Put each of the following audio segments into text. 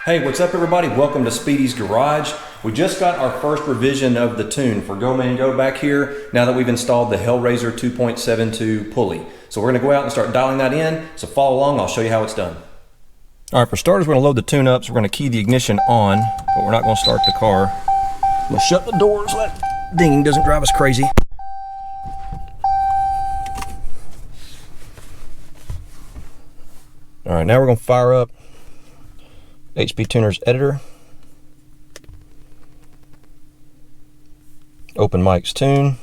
Hey, what's up everybody? Welcome to Speedy's Garage. We just got our first revision of the tune for Go Man Go back here now that we've installed the Hellraiser 2.72 pulley. So we're going to go out and start dialing that in. So follow along, I'll show you how it's done. All right, for starters, we're going to load the tune up. So we're going to key the ignition on, but we're not going to start the car. I'm going to shut the door so that dinging doesn't drive us crazy. All right, now we're going to fire up HP Tuner's editor. Open Mike's tune.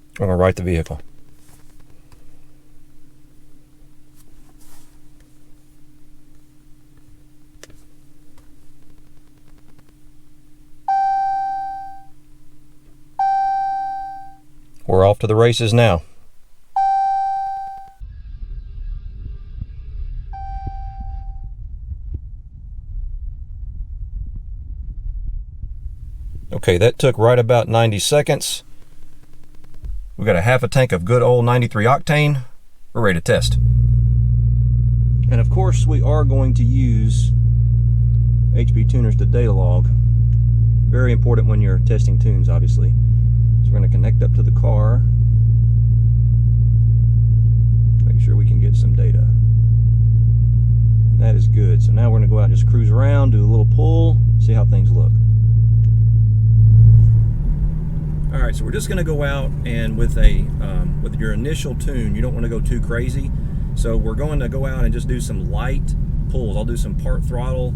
I'm going to write the vehicle. We're off to the races now. Okay, that took right about 90 seconds. We got a half a tank of good old 93 octane. We're ready to test. And of course, we are going to use HP Tuners to data log. Very important when you're testing tunes, obviously. So we're going to connect up to the car. Make sure we can get some data. And that is good. So now we're going to go out and just cruise around, do a little pull, see how things look. All right, so we're just going to go out and with your initial tune, you don't want to go too crazy. So we're going to go out and just do some light pulls. I'll do some part throttle,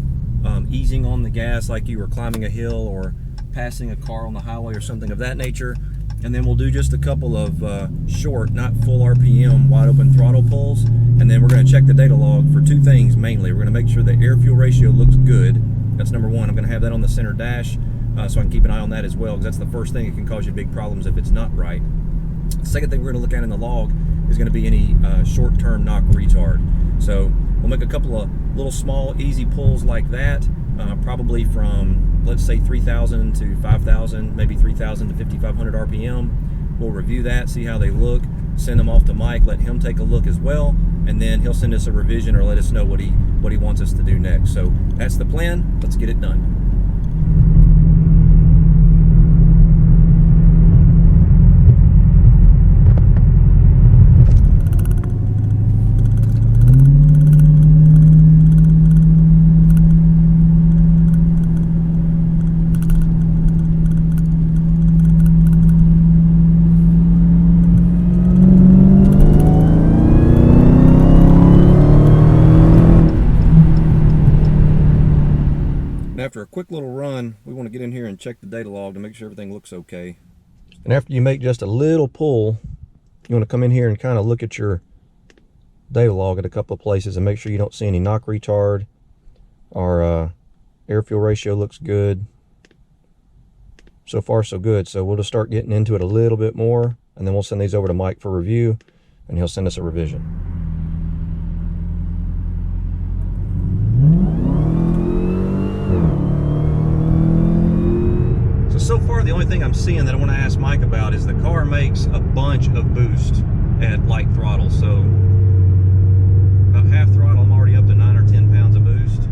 easing on the gas like you were climbing a hill or passing a car on the highway or something of that nature. And then we'll do just a couple of short, not full RPM, wide open throttle pulls. And then we're going to check the data log for two things mainly. We're going to make sure the air-fuel ratio looks good. That's number one. I'm going to have that on the center dash. So I can keep an eye on that as well, because that's the first thing that can cause you big problems if it's not right. The second thing we're going to look at in the log is going to be any short-term knock retard. So we'll make a couple of little small easy pulls like that, probably from, let's say, 3,000 to 5,000, maybe 3,000 to 5,500 RPM. We'll review that, see how they look, send them off to Mike, let him take a look as well, and then he'll send us a revision or let us know what he wants us to do next. So that's the plan. Let's get it done. After a quick little run, we want to get in here and check the data log to make sure everything looks okay. And after you make just a little pull, you want to come in here and kind of look at your data log at a couple of places and make sure you don't see any knock retard. Our air-fuel ratio looks good. So far, so good. So we'll just start getting into it a little bit more, and then we'll send these over to Mike for review, and he'll send us a revision. So far, the only thing I'm seeing that I want to ask Mike about is the car makes a bunch of boost at light throttle. So about half throttle, I'm already up to 9 or 10 pounds of boost.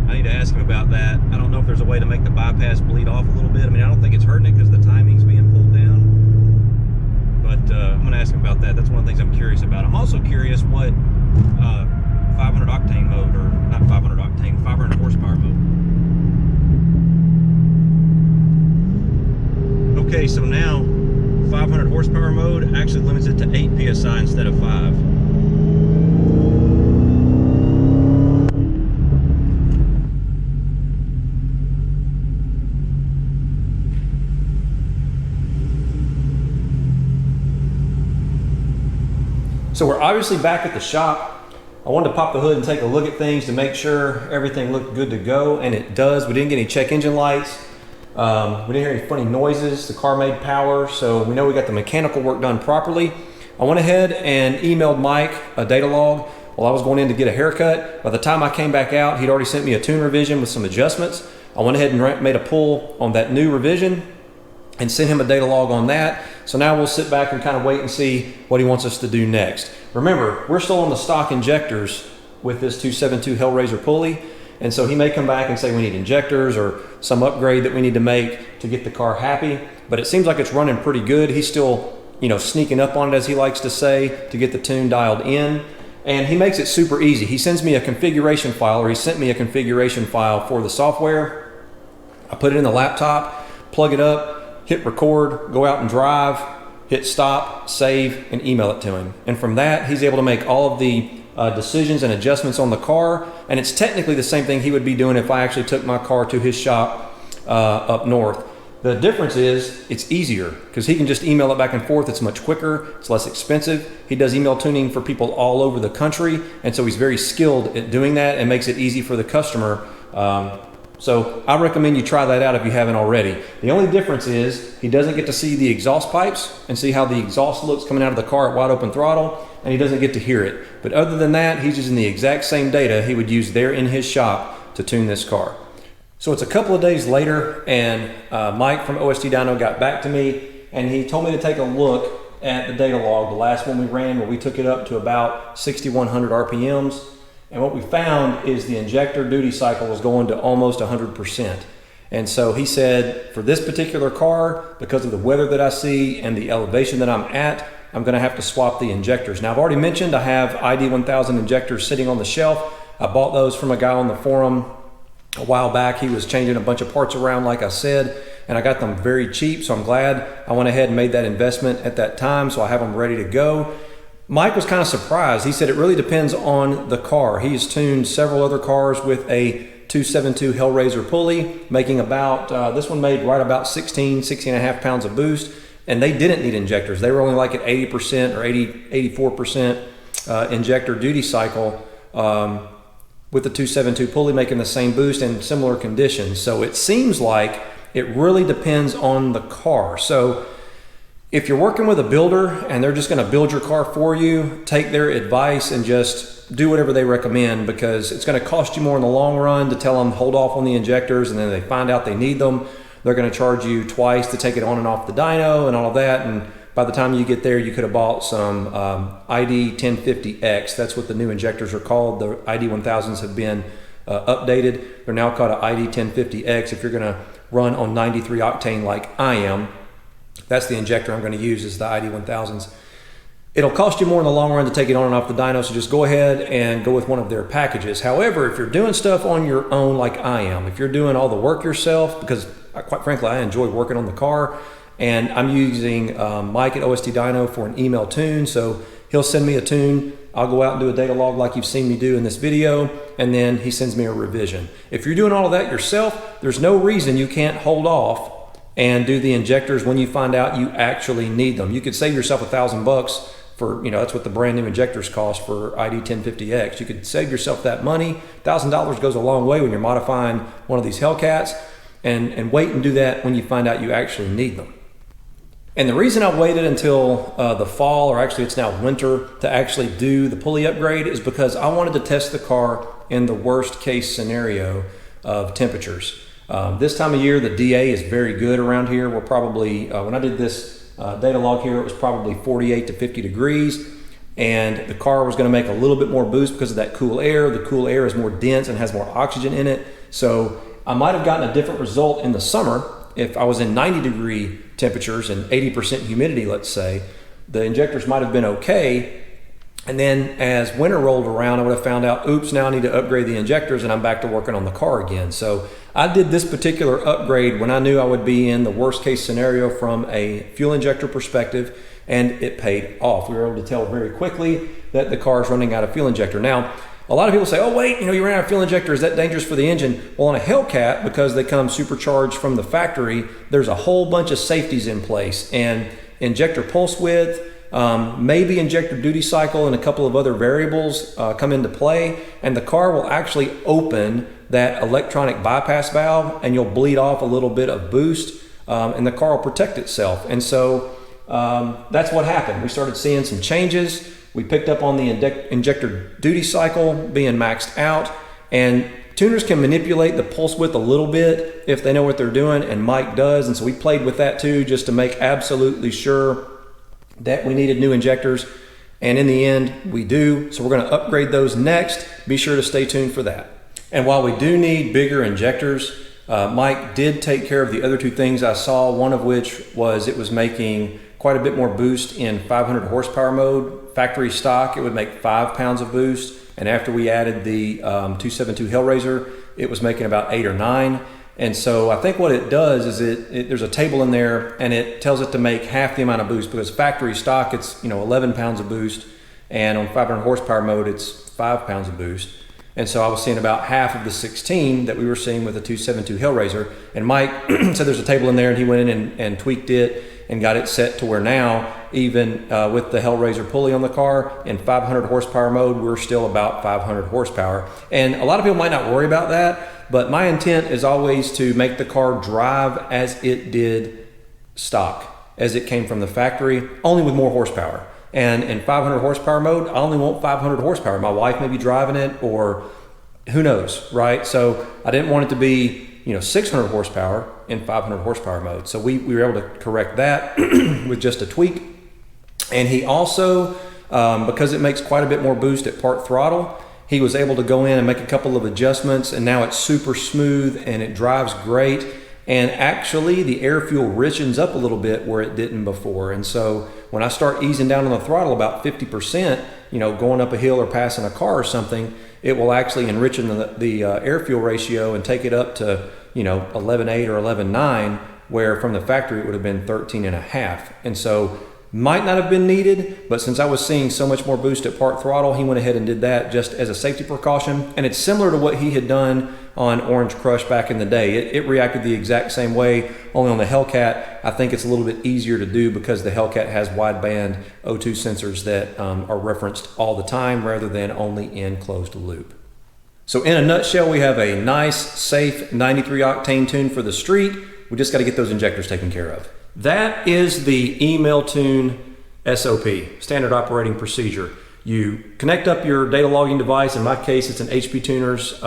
I need to ask him about that. I don't know if there's a way to make the bypass bleed off a little bit. I mean, I don't think it's hurting it because the timing's being pulled down. But I'm going to ask him about that. That's one of the things I'm curious about. I'm also curious what 500 octane mode, or not 500 octane, 500 horsepower mode. Okay, so now 500 horsepower mode actually limits it to 8 psi instead of 5. So we're obviously back at the shop. I wanted to pop the hood and take a look at things to make sure everything looked good to go, and it does. We didn't get any check engine lights. We didn't hear any funny noises. The car made power, so we know we got the mechanical work done properly. I went ahead and emailed Mike a data log while I was going in to get a haircut. By the time I came back out, he'd already sent me a tune revision with some adjustments. I went ahead and made a pull on that new revision. and send him a data log on that. So now we'll sit back and kind of wait and see what he wants us to do next. Remember, we're still on the stock injectors with this 272 Hellraiser pulley. And so he may come back and say we need injectors or some upgrade that we need to make to get the car happy. But it seems like it's running pretty good. He's still, sneaking up on it, as he likes to say, to get the tune dialed in. And he makes it super easy. He sends me a configuration file, or he sent me a configuration file for the software. I put it in the laptop, plug it up, hit record, go out and drive, hit stop, save, and email it to him. And from that, he's able to make all of the decisions and adjustments on the car. And it's technically the same thing he would be doing if I actually took my car to his shop up north. The difference is it's easier because he can just email it back and forth. It's much quicker. It's less expensive. He does email tuning for people all over the country. And so he's very skilled at doing that and makes it easy for the customer. So I recommend you try that out if you haven't already. The only difference is he doesn't get to see the exhaust pipes and see how the exhaust looks coming out of the car at wide open throttle, and he doesn't get to hear it. But other than that, he's using the exact same data he would use there in his shop to tune this car. So it's a couple of days later, and Mike from OST Dyno got back to me, and he told me to take a look at the data log, the last one we ran, where we took it up to about 6,100 RPMs. And what we found is the injector duty cycle was going to almost 100%. And so he said, for this particular car, because of the weather that I see and the elevation that I'm at, I'm gonna have to swap the injectors. Now I've already mentioned I have ID 1000 injectors sitting on the shelf. I bought those from a guy on the forum a while back. He was changing a bunch of parts around, like I said, and I got them very cheap. So I'm glad I went ahead and made that investment at that time. So I have them ready to go. Mike was kind of surprised. He said it really depends on the car. He's tuned several other cars with a 272 Hellraiser pulley, making about, this one made right about 16 and a half pounds of boost, and they didn't need injectors. They were only like at 80% or 84% injector duty cycle with the 272 pulley, making the same boost in similar conditions. So it seems like it really depends on the car. So if you're working with a builder and they're just going to build your car for you, take their advice and just do whatever they recommend, because it's going to cost you more in the long run to tell them hold off on the injectors, and then they find out they need them. They're going to charge you twice to take it on and off the dyno and all of that. And by the time you get there, you could have bought some ID 1050X. That's what the new injectors are called. The ID 1000s have been updated. They're now called an ID 1050X. If you're going to run on 93 octane like I am, that's the injector I'm going to use, is the ID 1000s. It'll cost you more in the long run to take it on and off the dyno, so just go ahead and go with one of their packages. However, if you're doing stuff on your own like I am, if you're doing all the work yourself, because quite frankly, I enjoy working on the car, and I'm using Mike at OST Dyno for an email tune, so he'll send me a tune. I'll go out and do a data log like you've seen me do in this video, and then he sends me a revision. If you're doing all of that yourself, there's no reason you can't hold off and do the injectors when you find out you actually need them. You could save yourself $1,000 for, that's what the brand new injectors cost for ID 1050X. You could save yourself that money. $1,000 goes a long way when you're modifying one of these Hellcats, and wait and do that when you find out you actually need them. And the reason I waited until the fall, or actually it's now winter, to actually do the pulley upgrade is because I wanted to test the car in the worst case scenario of temperatures. This time of year, the DA is very good around here. We're probably, when I did this data log here, it was probably 48 to 50 degrees, and the car was going to make a little bit more boost because of that cool air. The cool air is more dense and has more oxygen in it. So I might have gotten a different result in the summer if I was in 90-degree temperatures and 80% humidity, let's say. The injectors might have been okay. And then as winter rolled around, I would have found out, oops, now I need to upgrade the injectors, and I'm back to working on the car again. So I did this particular upgrade when I knew I would be in the worst case scenario from a fuel injector perspective, and it paid off. We were able to tell very quickly that the car is running out of fuel injector. Now, a lot of people say, oh wait, you ran out of fuel injector, is that dangerous for the engine? Well, on a Hellcat, because they come supercharged from the factory, there's a whole bunch of safeties in place, and injector pulse width, maybe injector duty cycle, and a couple of other variables come into play, and the car will actually open that electronic bypass valve, and you'll bleed off a little bit of boost, and the car will protect itself. And so that's what happened. We started seeing some changes. We picked up on the injector duty cycle being maxed out, and tuners can manipulate the pulse width a little bit if they know what they're doing, and Mike does, and so we played with that too just to make absolutely sure that we needed new injectors, and in the end we do. So we're going to upgrade those next. Be sure to stay tuned for that. And while we do need bigger injectors, Mike did take care of the other two things I saw, one of which was it was making quite a bit more boost in 500 horsepower mode. Factory stock, it would make 5 pounds of boost, and after we added the 272 Hellraiser, it was making about 8 or 9. And so I think what it does is there's a table in there, and it tells it to make half the amount of boost, because factory stock, it's 11 pounds of boost, and on 500 horsepower mode it's 5 pounds of boost. And so I was seeing about half of the 16 that we were seeing with the 272 Hellraiser. And Mike said there's a table in there, and he went in and tweaked it and got it set to where now, even with the Hellraiser pulley on the car in 500 horsepower mode, we're still about 500 horsepower. And a lot of people might not worry about that, but my intent is always to make the car drive as it did stock, as it came from the factory, only with more horsepower. And in 500 horsepower mode, I only want 500 horsepower. My wife may be driving it, or who knows, right? So I didn't want it to be 600 horsepower in 500 horsepower mode. So we were able to correct that with just a tweak. And he also, because it makes quite a bit more boost at part throttle, he was able to go in and make a couple of adjustments, and now it's super smooth and it drives great. And actually the air fuel richens up a little bit where it didn't before. And so when I start easing down on the throttle about 50%, going up a hill or passing a car or something, it will actually enrichen the air fuel ratio and take it up to 11.8 or 11.9, where from the factory it would have been 13.5. And so might not have been needed, but since I was seeing so much more boost at part throttle, he went ahead and did that just as a safety precaution. And it's similar to what he had done on Orange Crush back in the day. It reacted the exact same way, only on the Hellcat, I think it's a little bit easier to do because the Hellcat has wideband O2 sensors that are referenced all the time rather than only in closed loop. So in a nutshell, we have a nice, safe 93 octane tune for the street. We just got to get those injectors taken care of. That is the email tune SOP, standard operating procedure. You connect up your data logging device. In my case, it's an HP Tuners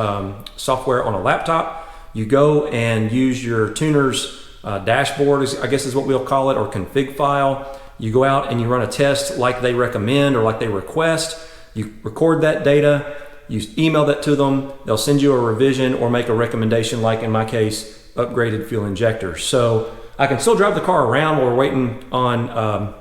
software on a laptop. You go and use your Tuners dashboard, I guess is what we'll call it, or config file. You go out and you run a test like they recommend or like they request. You record that data, you email that to them. They'll send you a revision or make a recommendation, like in my case, upgraded fuel injectors. So I can still drive the car around while we're waiting on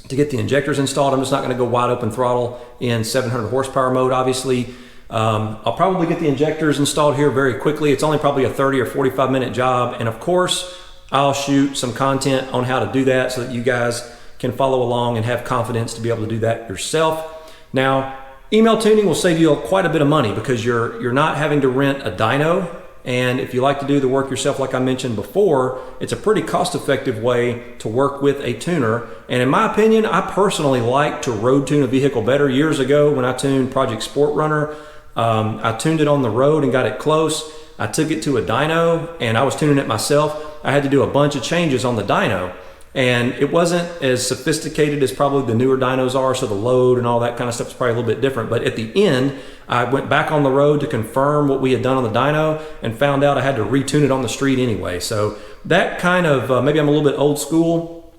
to get the injectors installed. I'm just not going to go wide open throttle in 700 horsepower mode, obviously. I'll probably get the injectors installed here very quickly. It's only probably a 30 or 45 minute job. And of course, I'll shoot some content on how to do that so that you guys can follow along and have confidence to be able to do that yourself. Now, email tuning will save you quite a bit of money because you're not having to rent a dyno. And if you like to do the work yourself, like I mentioned before, it's a pretty cost-effective way to work with a tuner. And in my opinion, I personally like to road tune a vehicle better. Years ago, when I tuned Project Sport Runner, I tuned it on the road and got it close. I took it to a dyno and I was tuning it myself. I had to do a bunch of changes on the dyno. And it wasn't as sophisticated as probably the newer dynos are, so the load and all that kind of stuff is probably a little bit different. But at the end, I went back on the road to confirm what we had done on the dyno and found out I had to retune it on the street anyway. So that kind of, maybe I'm a little bit old school.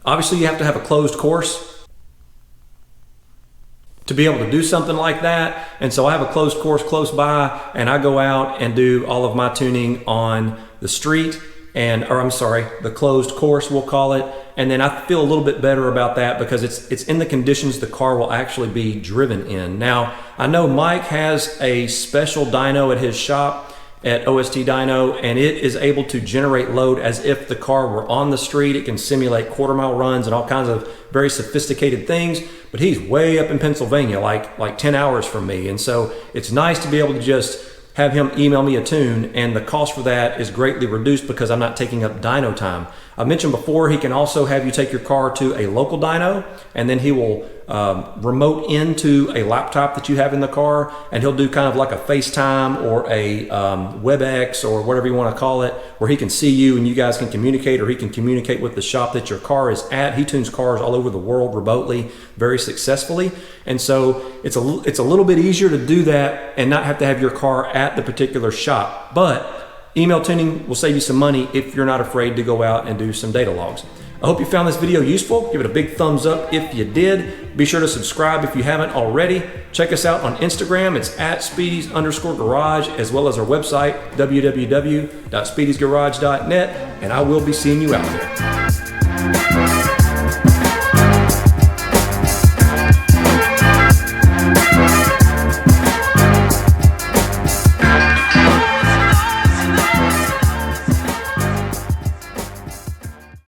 Obviously, you have to have a closed course to be able to do something like that. And so I have a closed course close by, and I go out and do all of my tuning on the street. The closed course, we'll call it. And then I feel a little bit better about that because it's in the conditions the car will actually be driven in. Now, I know Mike has a special dyno at his shop at OST Dyno, and it is able to generate load as if the car were on the street. It can simulate quarter-mile runs and all kinds of very sophisticated things, but he's way up in Pennsylvania, like 10 hours from me. And so it's nice to be able to just have him email me a tune, and the cost for that is greatly reduced because I'm not taking up dyno time. I mentioned before, he can also have you take your car to a local dyno, and then he will remote into a laptop that you have in the car, and he'll do kind of like a FaceTime or a WebEx or whatever you want to call it, where he can see you and you guys can communicate, or he can communicate with the shop that your car is at. He tunes cars all over the world remotely very successfully, and so it's a little bit easier to do that and not have to have your car at the particular shop. But email tuning will save you some money if you're not afraid to go out and do some data logs. I hope you found this video useful. Give it a big thumbs up if you did. Be sure to subscribe if you haven't already. Check us out on Instagram. It's at Speedys_garage, as well as our website, www.speedysgarage.net, and I will be seeing you out there.